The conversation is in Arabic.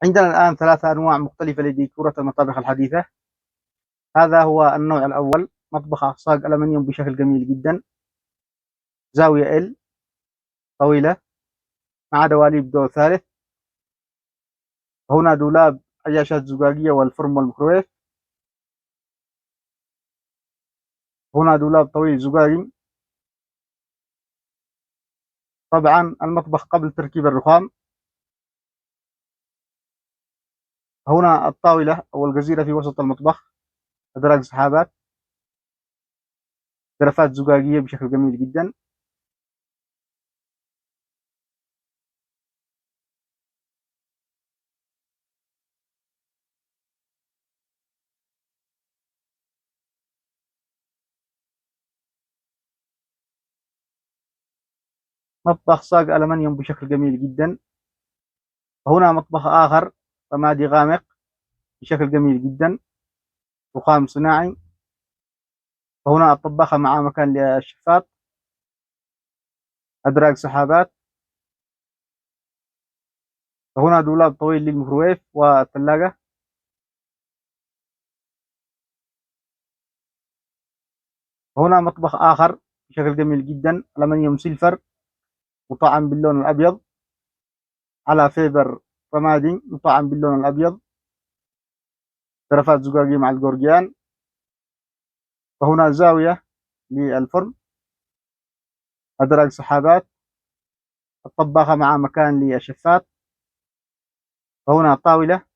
عندنا الآن 3 أنواع مختلفة لديكورة المطابخ الحديثة. هذا هو النوع الأول، مطبخ أقصاق ألمنيوم بشكل جميل جدا، زاوية L طويلة مع دواليب دور ثالث. هنا دولاب عياشات زجاجية والفرن والميكروويف. هنا دولاب طويل زجاجي. طبعا المطبخ قبل تركيب الرخام. هنا الطاولة أو الجزيرة في وسط المطبخ، أدراج سحابات، غرفات زجاجية بشكل جميل جدا. مطبخ صاج ألمنيوم بشكل جميل جدا. هنا مطبخ آخر رمادي غامق بشكل جميل جدا، رخام صناعي. وهنا الطباخة مع مكان للشفاط، أدراج سحابات. وهنا دولاب طويل للميكروويف والثلاجة. وهنا مطبخ آخر بشكل جميل جدا، ألمنيوم سيلفر مطعم باللون الأبيض على فيبر رمادي مطعم باللون الأبيض، غرفات زجاجية مع الجورجيان. وهنا زاوية للفرن، أدراج سحابات، الطباخة مع مكان للشفاط. وهنا طاولة